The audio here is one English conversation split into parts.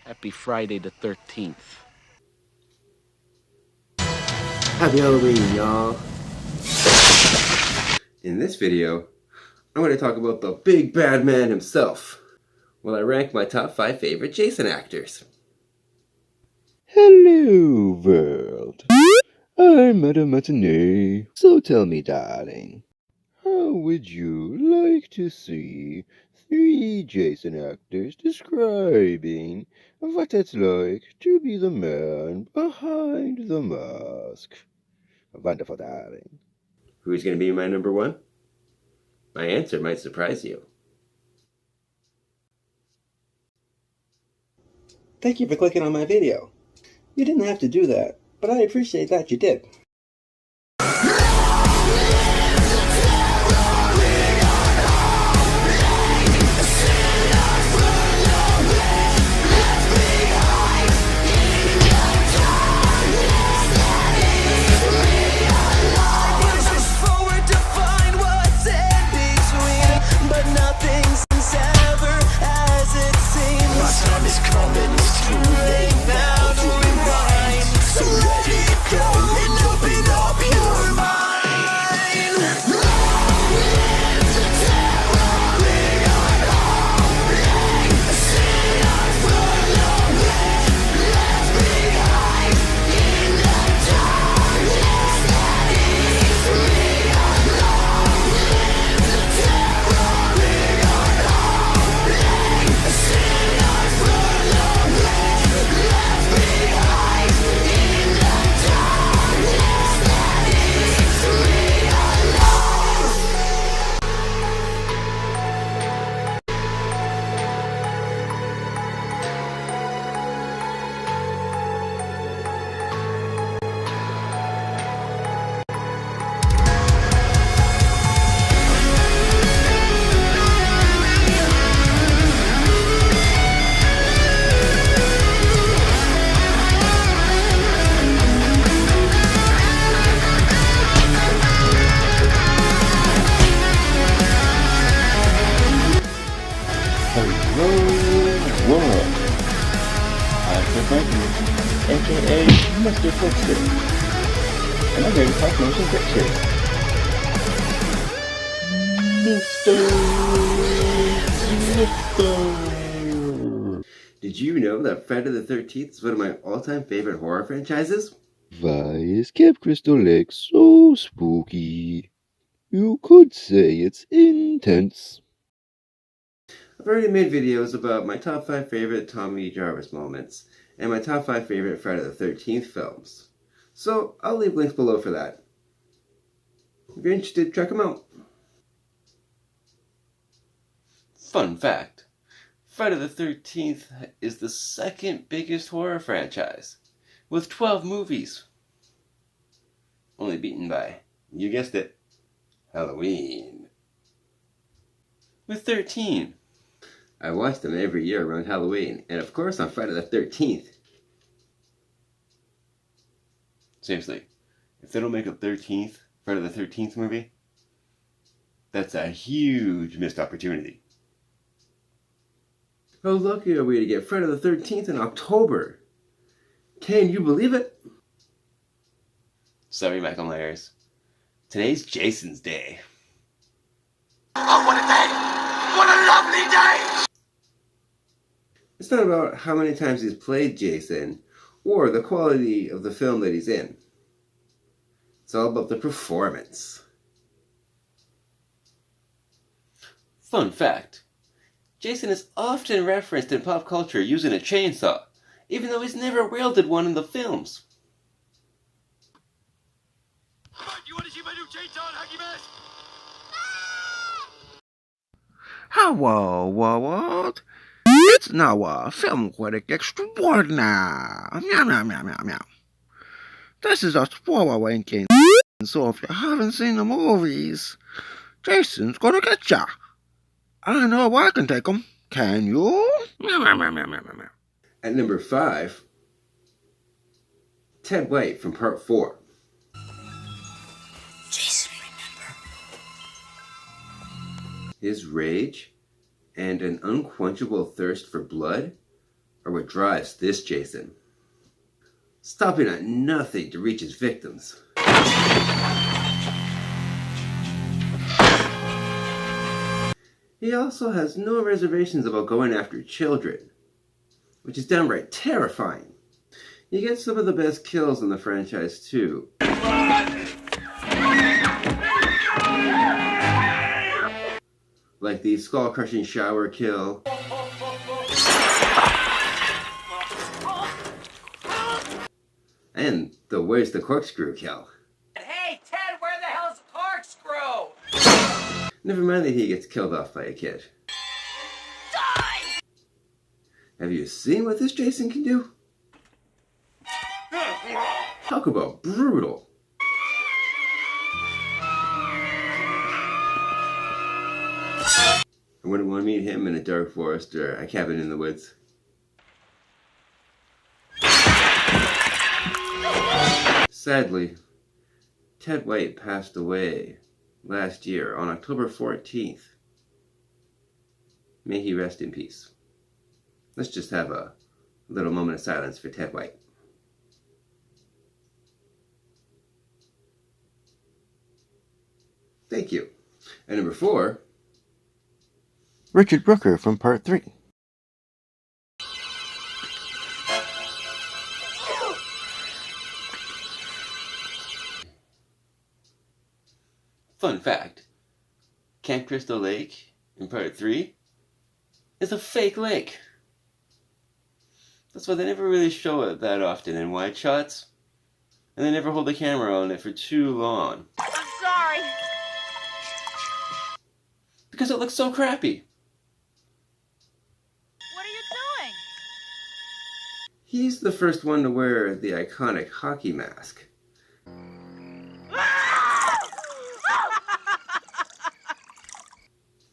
Happy Friday the 13th. Happy Halloween, y'all. In this video, I'm going to talk about the big bad man himself, while I rank my top 5 favorite Jason actors. Hello, world. I'm at a matinee, so tell me, darling, how would you like to see 3 Jason actors describing what it's like to be the man behind the mask? Wonderful, darling. Who's going to be my number 1? My answer might surprise you. Thank you for clicking on my video. You didn't have to do that, but I appreciate that you did. Hello, world. I'm Franklin, aka Mr. FLIXTER, and I'm here to talk motion pictures. Mr. Did you know that Friday the 13th is one of my all-time favorite horror franchises? Why is Cape Crystal Lake so spooky? You could say it's intense. I've already made videos about my top 5 favorite Tommy Jarvis moments, and my top 5 favorite Friday the 13th films. So I'll leave links below for that. If you're interested, check them out. Fun fact, Friday the 13th is the second biggest horror franchise, with 12 movies. Only beaten by, you guessed it, Halloween, with 13. I watch them every year around Halloween, and of course on Friday the 13th. Seriously, if they don't make a 13th, Friday the 13th movie, that's a huge missed opportunity. How lucky are we to get Friday the 13th in October? Can you believe it? Sorry, Michael Myers. Today's Jason's day. Oh, what a day! What a lovely day! It's not about how many times he's played Jason, or the quality of the film that he's in. It's all about the performance. Fun fact, Jason is often referenced in pop culture using a chainsaw, even though he's never wielded one in the films. Come on, you want to see my new chainsaw and hockey mask? Hello, world. It's now a film critic extraordinaire. Meow, meow, meow, meow, meow. This is a spoiler ranking, so if you haven't seen the movies, Jason's gonna get ya. I know I can take him. Can you? Meow, meow, meow, meow, meow, meow. At number 5, Ted White from Part 4. Jason, remember. His rage and an unquenchable thirst for blood are what drives this Jason, stopping at nothing to reach his victims. He also has no reservations about going after children, which is downright terrifying. He gets some of the best kills in the franchise too. Like the skull-crushing shower kill. And the where's the corkscrew kill. Hey, Ted, where the hell's the corkscrew? Never mind that he gets killed off by a kid. Die! Have you seen what this Jason can do? Talk about brutal. I wouldn't want to meet him in a dark forest or a cabin in the woods. Sadly, Ted White passed away last year on October 14th. May he rest in peace. Let's just have a little moment of silence for Ted White. Thank you. And number 4, Richard Brooker from Part 3. Fun fact, Camp Crystal Lake in Part 3 is a fake lake. That's why they never really show it that often in wide shots, and they never hold the camera on it for too long. I'm sorry. Because it looks so crappy. What are you doing? He's the first one to wear the iconic hockey mask.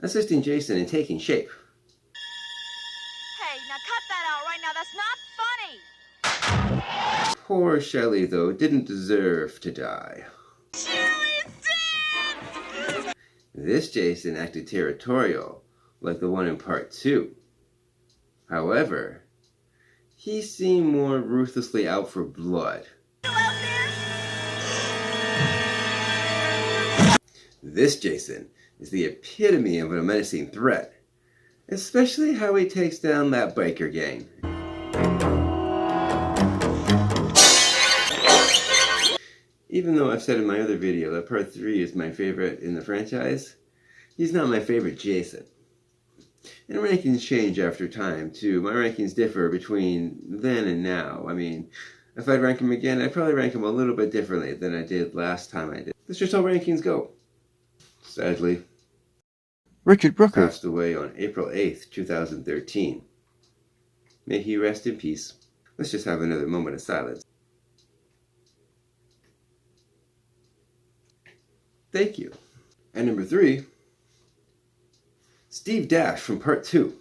Assisting Jason in taking shape. Hey, now cut that out right now. That's not funny. Poor Shelley, though, didn't deserve to die. This Jason acted territorial, like the one in Part 2. However, he seemed more ruthlessly out for blood. This Jason is the epitome of a menacing threat, especially how he takes down that biker gang. Even though I've said in my other video that Part 3 is my favorite in the franchise, he's not my favorite Jason. And rankings change after time too. My rankings differ between then and now. I mean, if I'd rank him again, I'd probably rank him a little bit differently than I did last time I did. That's just how rankings go. Sadly, Richard Brooker passed away on April 8th, 2013. May he rest in peace. Let's just have another moment of silence. Thank you. And number 3, Steve Dash from Part 2.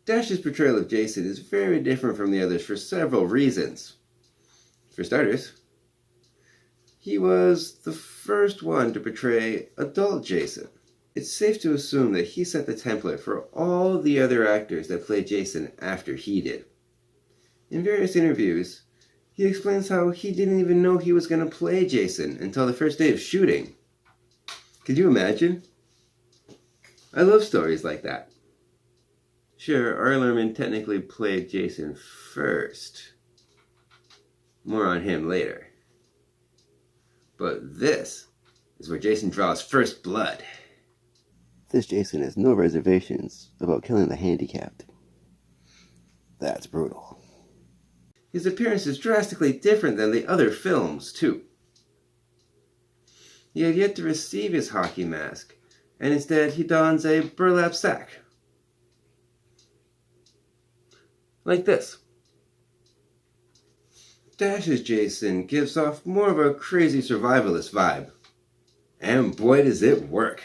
Dash's portrayal of Jason is very different from the others for several reasons. For starters, he was the first one to portray adult Jason. It's safe to assume that he set the template for all the other actors that played Jason after he did. In various interviews, he explains how he didn't even know he was going to play Jason until the first day of shooting. Could you imagine? I love stories like that. Sure, Arlerman technically played Jason first. More on him later. But this is where Jason draws first blood. This Jason has no reservations about killing the handicapped. That's brutal. His appearance is drastically different than the other films, too. He had yet to receive his hockey mask, and instead he dons a burlap sack. Like this. Dash's Jason gives off more of a crazy survivalist vibe. And boy does it work.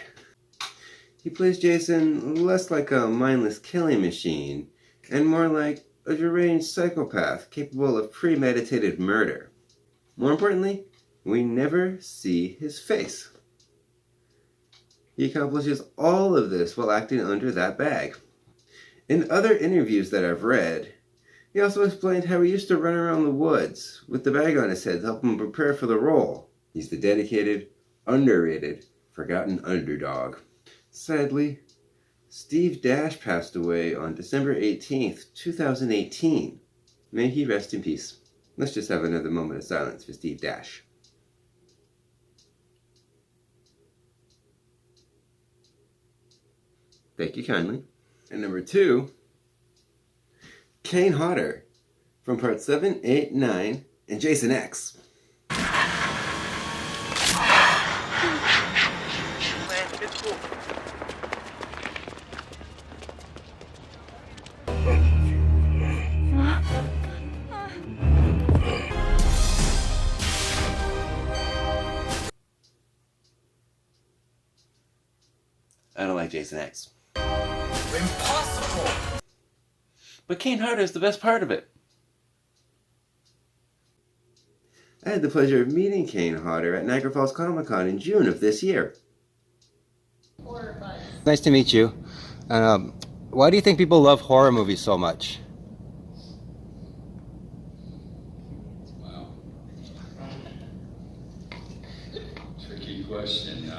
He plays Jason less like a mindless killing machine, and more like a deranged psychopath capable of premeditated murder. More importantly, we never see his face. He accomplishes all of this while acting under that bag. In other interviews that I've read, he also explained how he used to run around the woods with the bag on his head to help him prepare for the role. He's the dedicated, underrated, forgotten underdog. Sadly, Steve Dash passed away on December 18th, 2018. May he rest in peace. Let's just have another moment of silence for Steve Dash. Thank you kindly. And number 2, Kane Hodder from Part 7, 8, 9, and Jason X. I don't like Jason X. Impossible! But Kane Hodder is the best part of it. I had the pleasure of meeting Kane Hodder at Niagara Falls Comic Con in June of this year. Nice to meet you. Why do you think people love horror movies so much? Wow. Tricky question.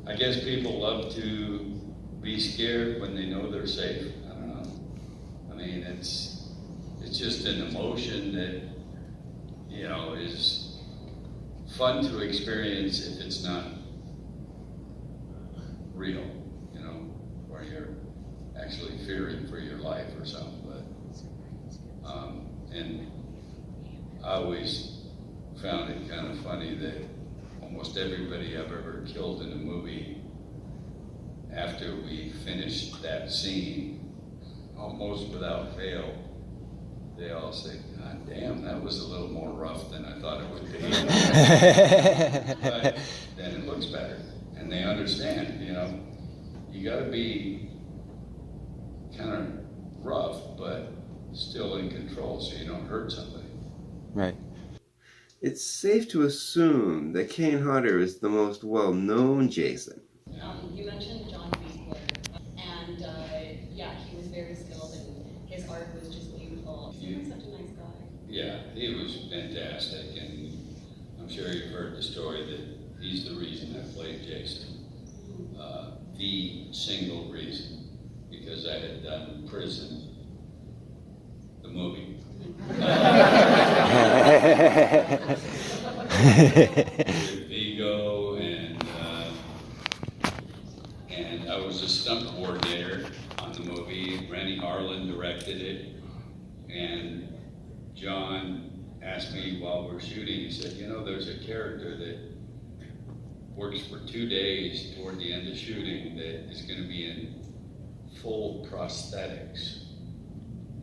I guess people love to be scared when they know they're safe. I don't know. I mean, it's just an emotion that, you know, is fun to experience if it's not real, you know, where you're actually fearing for your life or something. But, and I always found it kind of funny that almost everybody I've ever killed in a movie, after we finished that scene, almost without fail, they all say, "God damn, that was a little more rough than I thought it would be." But then it looks better. And they understand, you know, you gotta be kind of rough, but still in control so you don't hurt somebody. Right. It's safe to assume that Kane Hodder is the most well-known Jason. You mentioned John Wiesler, and yeah, he was very skilled and his art was just beautiful. He was such a nice guy. Yeah, he was fantastic, and I'm sure you've heard the story that he's the reason I played Jason. The single reason, because I had done Prison, the movie. With Vigo, and I was a stunt coordinator on the movie. Rennie Harlan directed it, and John asked me while we're shooting, he said, you know, there's a character that works for 2 days toward the end of shooting that is going to be in full prosthetics.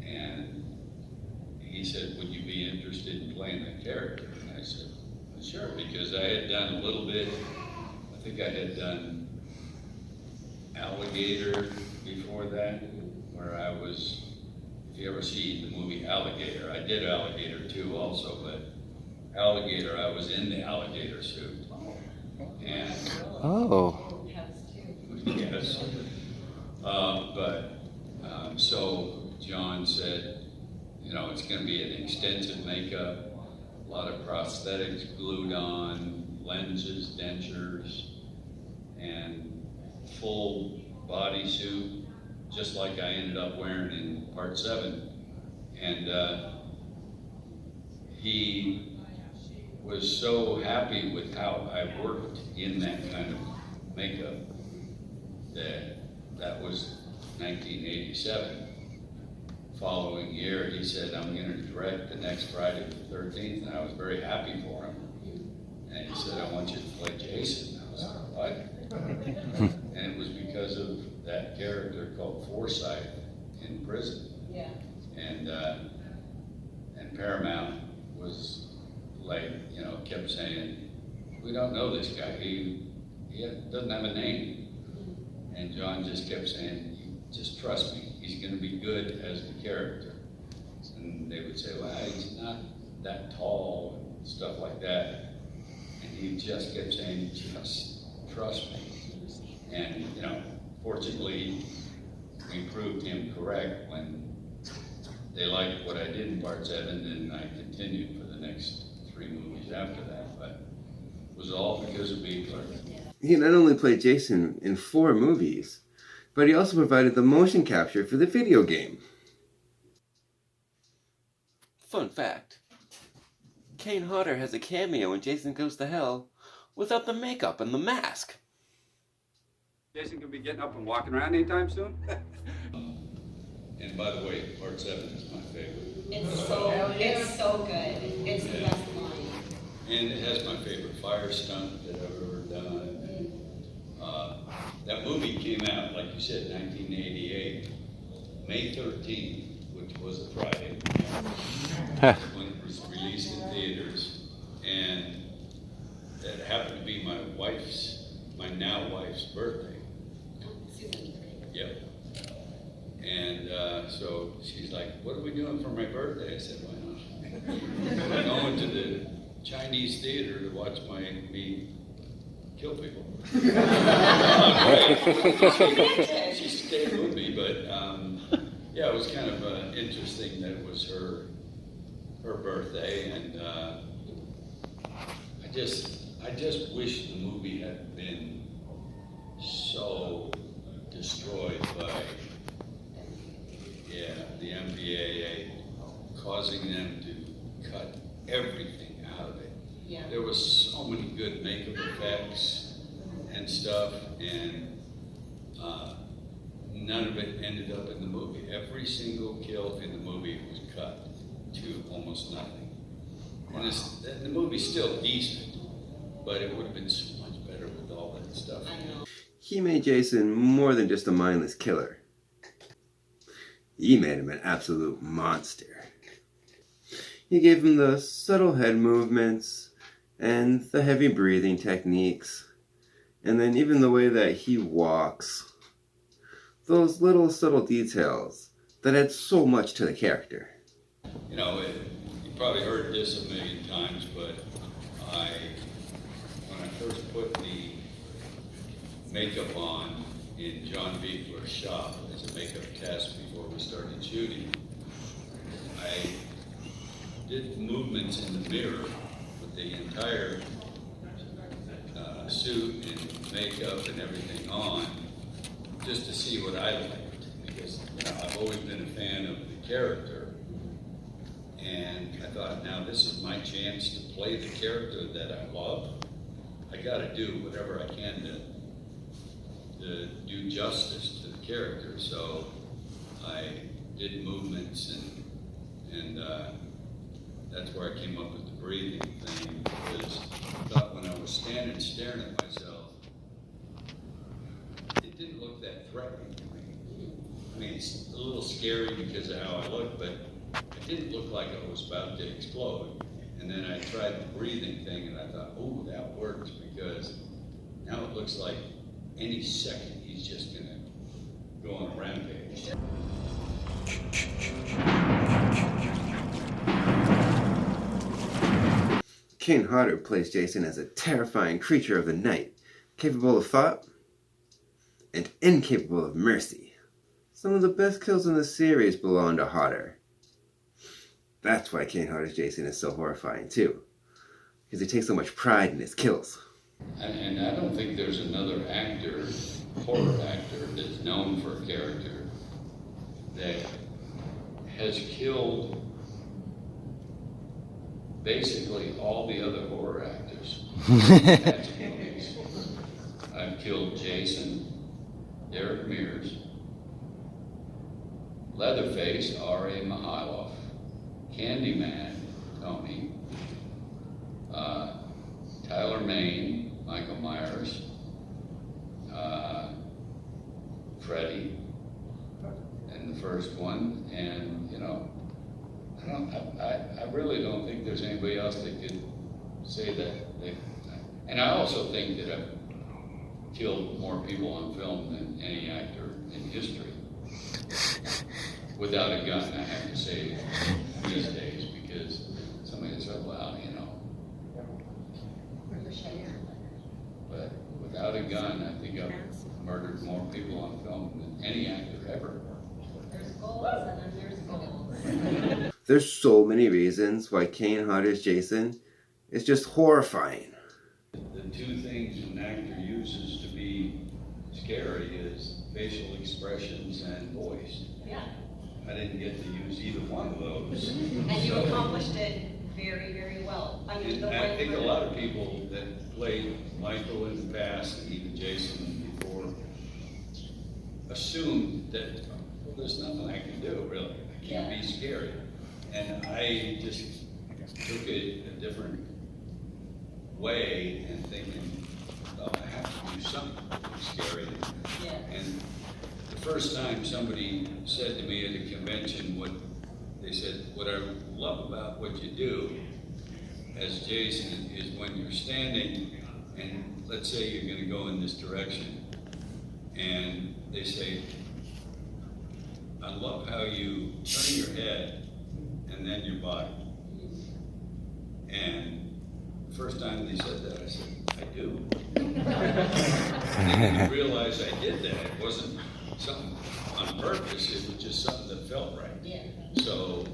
And he said, would you be interested in playing that character? And I said, sure, because I had done a little bit, I think I had done Alligator before that, where I was, if you ever see the movie Alligator, I did Alligator 2 also, but Alligator, I was in the alligator suit. And Oh. yes. So John said, you know, it's going to be an extensive makeup, a lot of prosthetics glued on, lenses, dentures, and full bodysuit, just like I ended up wearing in Part 7. And he was so happy with how I worked in that kind of makeup that was 1987. Following year, he said, I'm going to direct the next Friday the 13th, and I was very happy for him. And he said, I want you to play Jason. I was like, what? And it was because of that character called Forsyth in Prison. Yeah. And Paramount was like, you know, kept saying, we don't know this guy. He doesn't have a name. And John just kept saying, just trust me, he's going to be good as the character. And they would say, well, he's not that tall and stuff like that. And he just kept saying, just trust me. fortunately, we proved him correct when they liked what I did in part 7, and I continued for the next 3 movies after that, but it was all because of Winkler. He not only played Jason in 4 movies, but he also provided the motion capture for the video game. Fun fact, Kane Hodder has a cameo in Jason Goes to Hell without the makeup and the mask. Jason could be getting up and walking around anytime soon. And by the way, part 7 is my favorite. It's so good. It's the best line. And it has my favorite fire stunt that I've ever done. That movie came out, like you said, 1988, May 13th, which was a Friday, when it was released in theaters. And that happened to be my now wife's birthday. Yep. And so she's like, "What are we doing for my birthday?" I said, "Why not? We're going to the Chinese theater to watch me kill people." She stayed with me, but yeah, it was kind of interesting that it was her birthday, and I just wish the movie had been so destroyed by the MPAA, causing them to cut everything out of it. Yeah. There was so many good makeup effects and stuff, and none of it ended up in the movie. Every single kill in the movie was cut to almost nothing. And the movie's still decent, but it would have been so much better with all that stuff. I know. He made Jason more than just a mindless killer. He made him an absolute monster. He gave him the subtle head movements and the heavy breathing techniques, and then even the way that he walks. Those little subtle details that add so much to the character. You know, you probably heard this a million times, but when I first put the makeup on in John Winkler's shop as a makeup test before we started shooting, I did movements in the mirror with the entire suit and makeup and everything on, just to see what I liked, because I've always been a fan of the character, and I thought, now this is my chance to play the character that I love. I got to do whatever I can to do justice to the character. So I did movements, and that's where I came up with the breathing thing, because I thought when I was standing staring at myself, it didn't look that threatening to me. I mean, it's a little scary because of how I look, but it didn't look like I was about to explode. And then I tried the breathing thing, and I thought, oh, that works, because now it looks like any second he's just going to go on a rampage. Kane Hodder plays Jason as a terrifying creature of the night, capable of thought and incapable of mercy. Some of the best kills in the series belong to Hodder. That's why Kane Hodder's Jason is so horrifying too, because he takes so much pride in his kills. And I don't think there's another actor, horror actor, that's known for a character that has killed basically all the other horror actors. That's movies. I've killed Jason, Derek Mears, Leatherface, R.A. Mihailoff, Candyman, Tony, Tyler Maine, Michael Myers, Freddy, in the first one, and I really don't think there's anybody else that could say that. And I also think that I've killed more people on film than any actor in history. Without a gun, I have to say, these days, because somebody said, well, But without a gun, I think I've murdered murdered more people on film than any actor ever. There's goals and then there's goals. There's so many reasons why Kane Hodder's Jason is just horrifying. The two things an actor uses to be scary is facial expressions and voice. Yeah. I didn't get to use either one of those. And you accomplished it very, very well. I mean, And I think a lot of people that played Michael in the past and even Jason before assumed that, well, there's nothing I can do, really. I can't be scary. And I just took it a different way and thinking, well, I have to do something scary. Yeah. And the first time somebody said to me at a convention, they said, what I love about what you do as Jason is when you're standing and let's say you're going to go in this direction and they say, I love how you turn your head and then your body. And the first time they said that, I said, I do. I didn't realize I did that. It wasn't something on purpose, it was just something that felt right. Yeah. So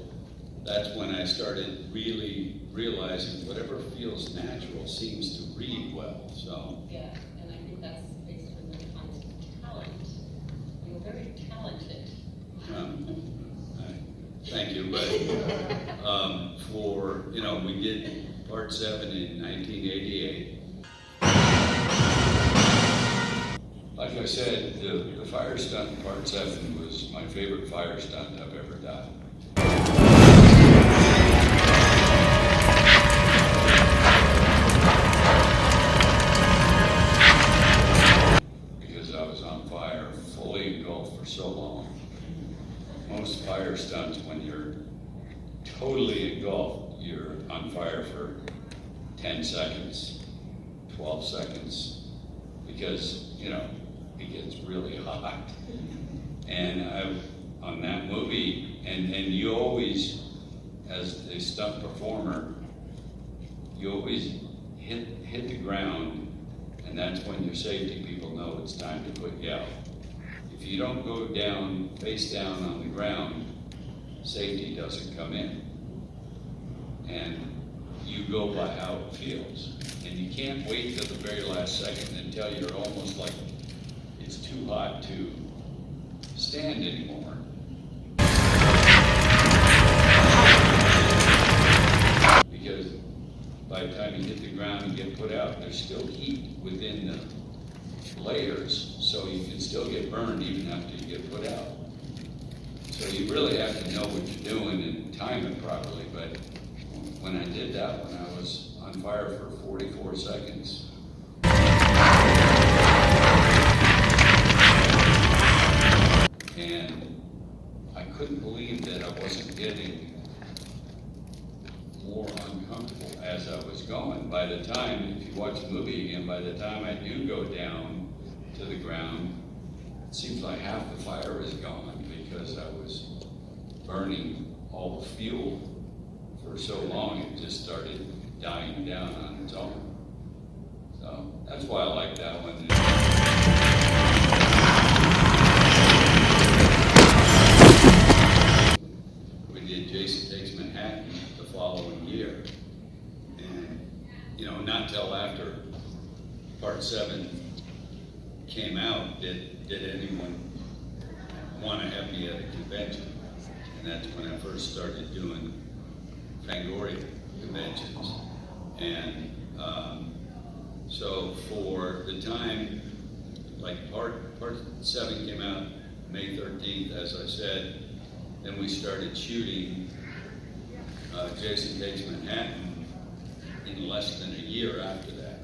that's when I started really realizing whatever feels natural seems to read well. So Yeah, and I think that's based on the kind of talent. You're very talented. thank you, but we did part 7 in 1988. Like I said, the fire stunt in part 7 was my favorite fire stunt I've ever done. Because I was on fire, fully engulfed for so long. Most fire stunts, when you're totally engulfed, you're on fire for 10 seconds, 12 seconds, because, it gets really hot. And on that movie, and you always, as a stunt performer, you always hit the ground, and that's when your safety people know it's time to put you out. If you don't go down, face down on the ground, safety doesn't come in. And you go by how it feels. And you can't wait till the very last second until you're almost like it's too hot to stand anymore. Because by the time you hit the ground and get put out, there's still heat within the layers, so you can still get burned even after you get put out. So you really have to know what you're doing and time it properly, but when I did that, when I was on fire for 44 seconds, and I couldn't believe that I wasn't getting more uncomfortable as I was going. By the time, if you watch the movie again, by the time I do go down to the ground, it seems like half the fire is gone because I was burning all the fuel for so long, it just started dying down on its own. So that's why I like that one. We did Jason Takes Manhattan the following year. And, not till after part 7 came out did anyone want to have me at a convention. And that's when I first started doing Fangoria conventions. And so for the time, like part 7 came out May 13th, as I said, then we started shooting Jason Takes Manhattan in less than a year after that.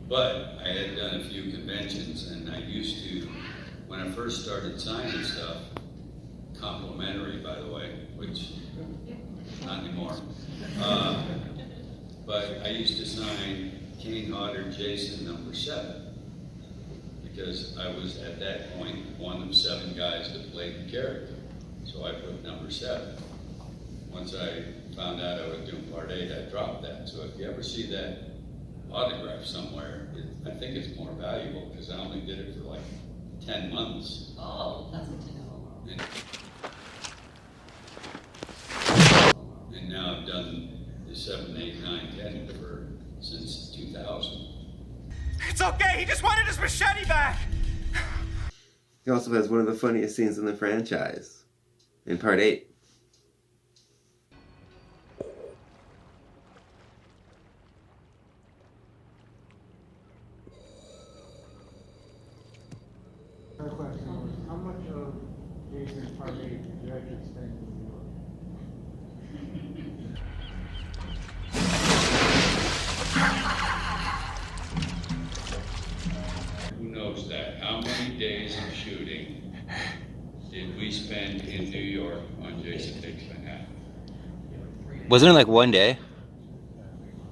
But I had done a few conventions, and I used to, when I first started signing stuff, complimentary, by the way, which not anymore. But I used to sign Kane Hodder Jason #7 because I was at that point one of 7 guys that played the character. So I put #7. Once I found out I was doing part 8, I dropped that. So if you ever see that autograph somewhere, I think it's more valuable because I only did it 10 months. Oh, that's good to know. And now I've done the 7, 8, 9, 10 since 2000. It's okay, he just wanted his machete back! He also has one of the funniest scenes in the franchise, in Part 8. How much of Jason's Part 8 did you actually spend in New York? Who knows that? How many days of shooting did we spend in New York on Jason Takes Manhattan? Wasn't it like one day?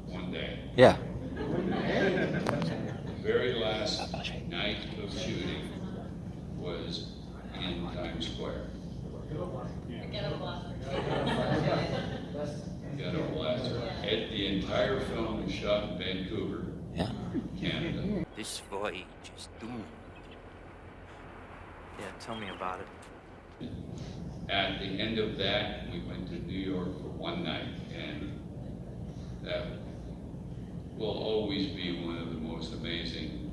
One day. Yeah. The very last night of shooting was in Times Square. Ghetto blaster. Ghetto blaster. The entire film was shot in Vancouver, Yeah. Canada. This voyage is doomed. Yeah, tell me about it. At the end of that, we went to New York for one night, and that will always be one of the most amazing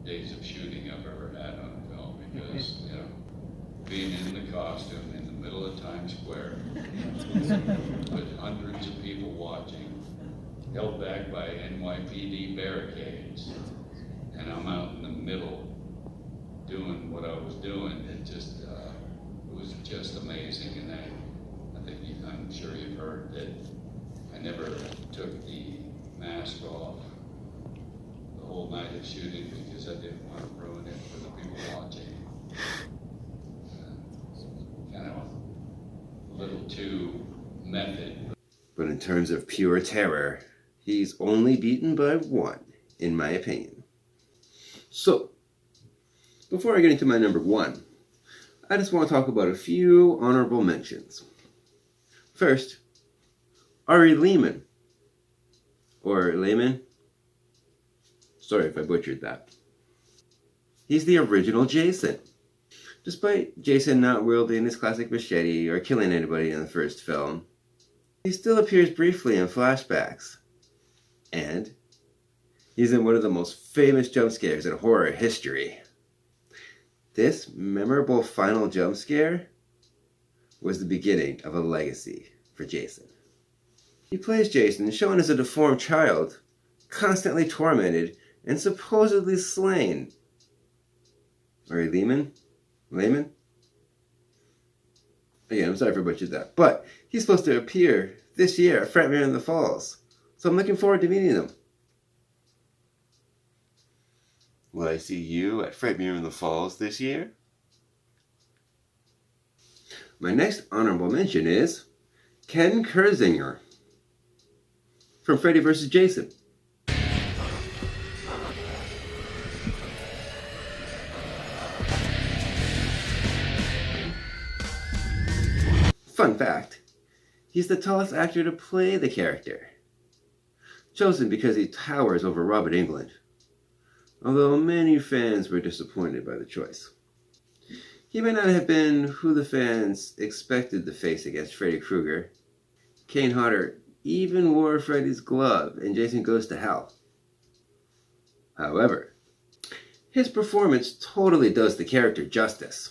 days of shooting I've ever had on a film, because, you know, being in the costume in the middle of Times Square with hundreds of people watching, held back by NYPD barricades, and I'm out in the middle doing what I was doing. It just, it was just amazing. And I'm sure you've heard that I never took the mask off the whole night of shooting because I didn't want to ruin it for the people watching. Kind of a little too method. But in terms of pure terror, he's only beaten by one, in my opinion. So, before I get into my number one, I just want to talk about a few honorable mentions. First, Ari Lehman. Or Lehman. Sorry if I butchered that. He's the original Jason. Despite Jason not wielding his classic machete or killing anybody in the first film, he still appears briefly in flashbacks. And he's in one of the most famous jump scares in horror history. This memorable final jump scare was the beginning of a legacy for Jason. He plays Jason, shown as a deformed child, constantly tormented and supposedly slain. Ari Lehman? Again, I'm sorry for butchering that. But he's supposed to appear this year at Frightmare in the Falls. So I'm looking forward to meeting him. Will I see you at Frightmare in the Falls this year? My next honorable mention is Ken Kersinger from Freddy vs. Jason. Fun fact, he's the tallest actor to play the character, chosen because he towers over Robert Englund, although many fans were disappointed by the choice. He may not have been who the fans expected to face against Freddy Krueger. Kane Hodder even wore Freddy's glove in Jason Goes to Hell. However, his performance totally does the character justice.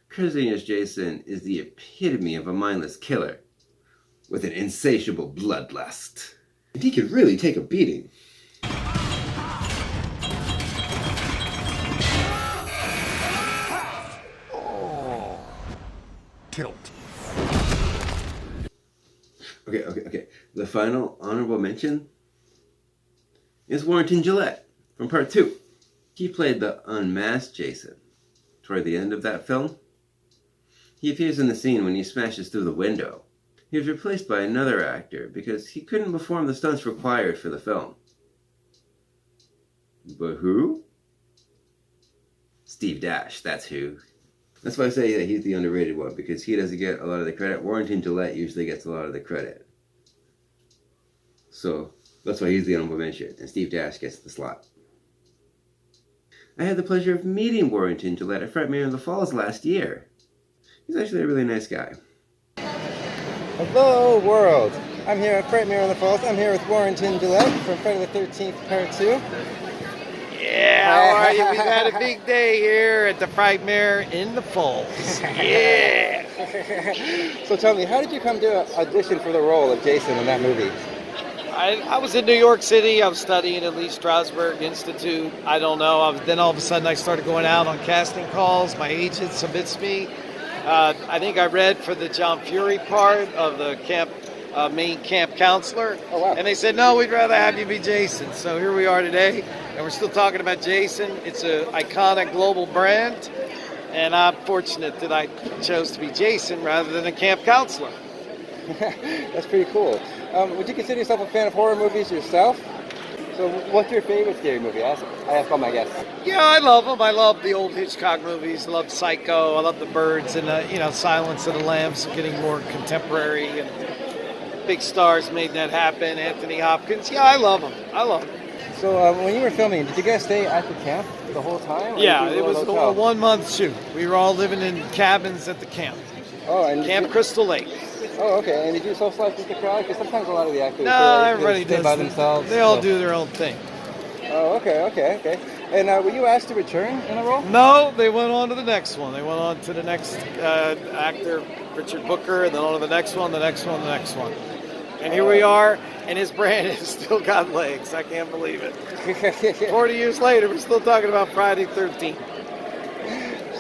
Kersinger's Jason is the epitome of a mindless killer with an insatiable bloodlust. And he could really take a beating. Oh. Killed. Okay. The final honorable mention is Warrington Gillette from Part 2. He played the unmasked Jason toward the end of that film. He appears in the scene when he smashes through the window. He was replaced by another actor because he couldn't perform the stunts required for the film. But who? Steve Dash, that's who. That's why I say that he's the underrated one, because he doesn't get a lot of the credit. Warrington Gillette usually gets a lot of the credit. So that's why he's the honorable mention, and Steve Dash gets the slot. I had the pleasure of meeting Warrington Gillette at Frightmare in the Falls last year. He's actually a really nice guy. Hello, world. I'm here at Frightmare in the Falls. I'm here with Warrington Gillette from Friday the 13th, Part 2. Yeah, how are you? We've had a big day here at the Frightmare in the Falls. Yeah! So tell me, how did you come to audition for the role of Jason in that movie? I was in New York City. I was studying at Lee Strasberg Institute. I don't know. Then all of a sudden I started going out on casting calls. My agent submits me. I think I read for the John Fury part of the camp, main camp counselor. Oh, wow. And they said, no, we'd rather have you be Jason. So here we are today, and we're still talking about Jason. It's an iconic global brand, and I'm fortunate that I chose to be Jason rather than a camp counselor. That's pretty cool. Would you consider yourself a fan of horror movies yourself? So what's your favorite scary movie? I ask all my guests. Yeah, I love them. I love the old Hitchcock movies. I love Psycho. I love The Birds and, Silence of the Lambs, getting more contemporary. And big stars made that happen. Anthony Hopkins. Yeah, I love them. So when you were filming, did you guys stay at the camp the whole time? Yeah, it was a 1-month shoot. We were all living in cabins at the camp. Oh, and Camp Crystal Lake. Oh, okay. And did you socialize with the crowd? Because sometimes a lot of the actors everybody stay does by themselves. They all do their own thing. Oh, okay. And were you asked to return in a role? No, they went on to the next one. They went on to the next actor, Richard Booker, and then on to the next one. And here we are, and his brand has still got legs. I can't believe it. 40 years later, we're still talking about Friday the 13th.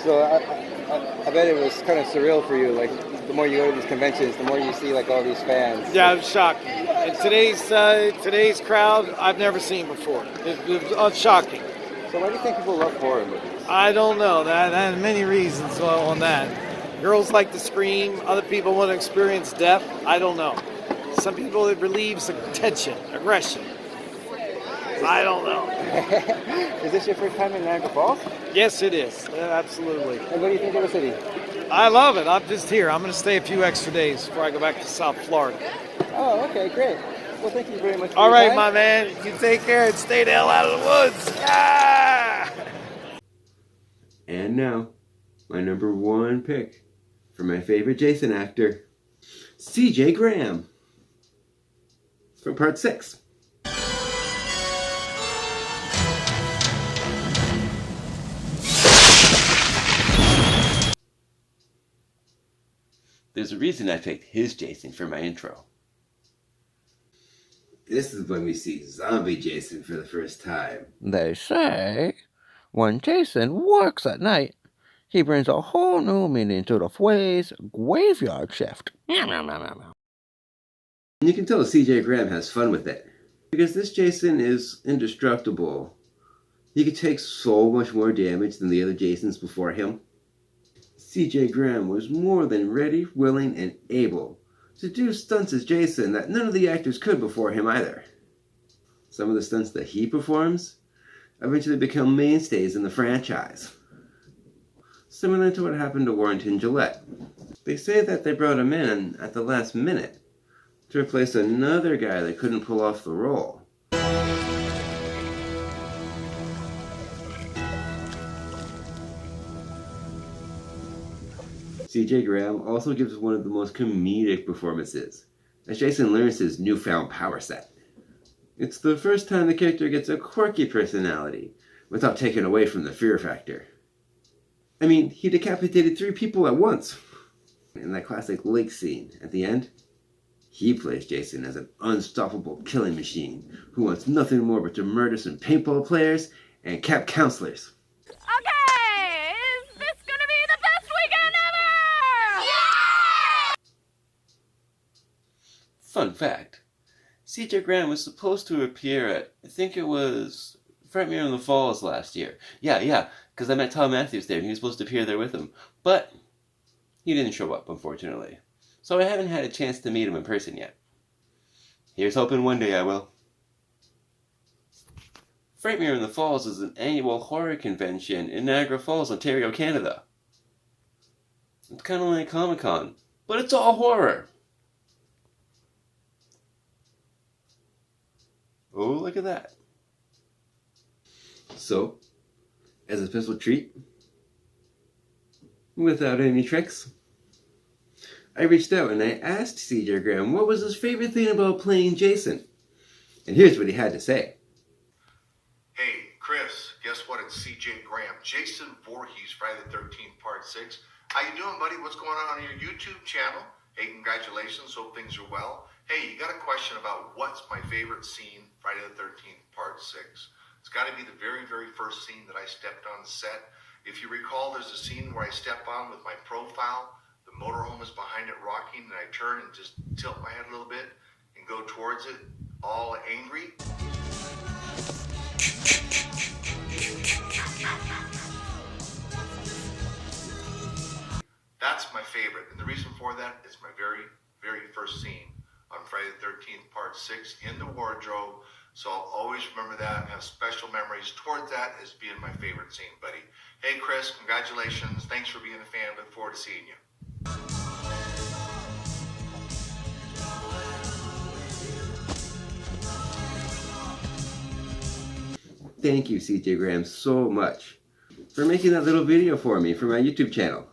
So I bet it was kind of surreal for you, like the more you go to these conventions, the more you see like all these fans. Yeah, I'm shocked. And today's crowd, I've never seen before. It was shocking. So why do you think people love horror movies? I don't know. That has many reasons on that. Girls like to scream. Other people want to experience death. I don't know. Some people, it relieves tension, aggression. I don't know. Is this your first time in Niagara Falls? Yes, it is. Absolutely. And what do you think of the city? I love it. I'm just here. I'm going to stay a few extra days before I go back to South Florida. Oh, okay, great. Well, thank you very much for All your right, time. my man. You take care and stay the hell out of the woods. Ah! And now, my number one pick for my favorite Jason actor, C.J. Graham, from Part 6. There's a reason I picked his Jason for my intro. This is when we see zombie Jason for the first time. They say when Jason works at night, he brings a whole new meaning to the phrase graveyard shift. And you can tell C.J. Graham has fun with it, because this Jason is indestructible. He could take so much more damage than the other Jasons before him. C.J. Graham was more than ready, willing, and able to do stunts as Jason that none of the actors could before him either. Some of the stunts that he performs eventually become mainstays in the franchise. Similar to what happened to Warrington Gillette. They say that they brought him in at the last minute to replace another guy that couldn't pull off the role. C.J. Graham also gives one of the most comedic performances, as Jason learns his newfound power set. It's the first time the character gets a quirky personality, without taking away from the fear factor. I mean, he decapitated 3 people at once. In that classic lake scene at the end, he plays Jason as an unstoppable killing machine who wants nothing more but to murder some paintball players and camp counselors. Okay, is this gonna be the best weekend ever? Yeah! Fun fact, C.J. Graham was supposed to appear at, I think it was Frightmare in the Falls last year. Yeah, because I met Tom Matthews there and he was supposed to appear there with him. But he didn't show up, unfortunately. So I haven't had a chance to meet him in person yet. Here's hoping one day I will. Frightmare in the Falls is an annual horror convention in Niagara Falls, Ontario, Canada. It's kind of like Comic-Con, but it's all horror. Oh, look at that. So, as a special treat, without any tricks, I reached out and I asked CJ Graham what was his favorite thing about playing Jason. And here's what he had to say. Hey, Chris, guess what? It's CJ Graham. Jason Voorhees, Friday the 13th, Part 6. How you doing, buddy? What's going on your YouTube channel? Hey, congratulations. Hope things are well. Hey, you got a question about what's my favorite scene, Friday the 13th, Part 6. It's got to be the very, very first scene that I stepped on set. If you recall, there's a scene where I step on with my profile. The motorhome is behind it rocking, and I turn and just tilt my head a little bit and go towards it, all angry. That's my favorite, and the reason for that is my very, very first scene on Friday the 13th, Part 6 in the wardrobe. So I'll always remember that and have special memories towards that as being my favorite scene, buddy. Hey, Chris, congratulations. Thanks for being a fan. Look forward to seeing you. Thank you, CJ Graham, so much for making that little video for me for my YouTube channel.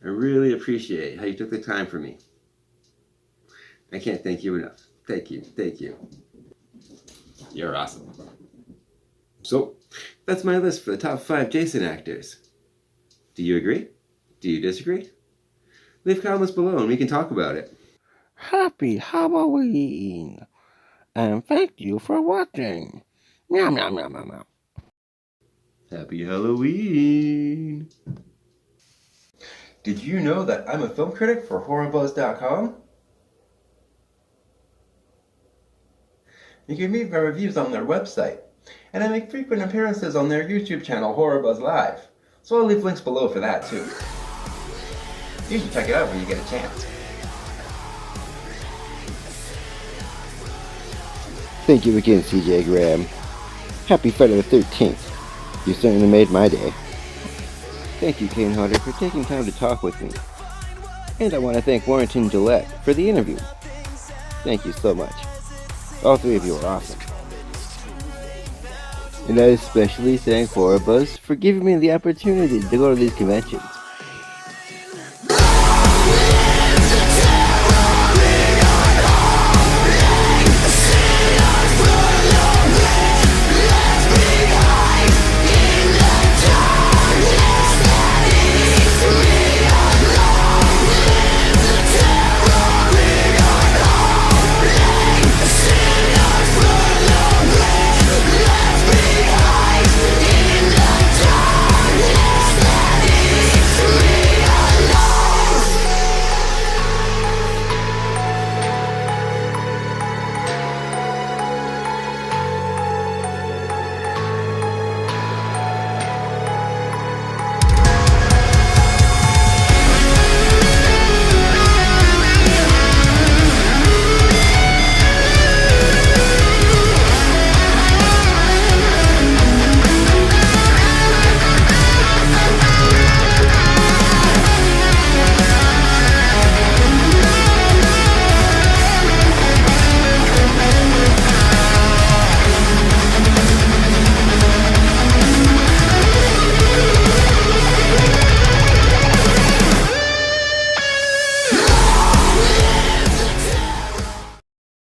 I really appreciate how you took the time for me. I can't thank you enough. Thank you, thank you. You're awesome. So, that's my list for the top 5 Jason actors. Do you agree? Do you disagree? Leave comments below and we can talk about it. Happy Halloween! And thank you for watching. Meow, meow, meow, meow, meow. Happy Halloween! Did you know that I'm a film critic for HorrorBuzz.com? You can read my reviews on their website, and I make frequent appearances on their YouTube channel, HorrorBuzz Live, so I'll leave links below for that too. You should check it out when you get a chance. Thank you again, CJ Graham. Happy Friday the 13th. You certainly made my day. Thank you, Kane Hodder, for taking time to talk with me. And I want to thank Warrington Gillette for the interview. Thank you so much. All 3 of you are awesome. And I especially thank HorrorBuzz for giving me the opportunity to go to these conventions.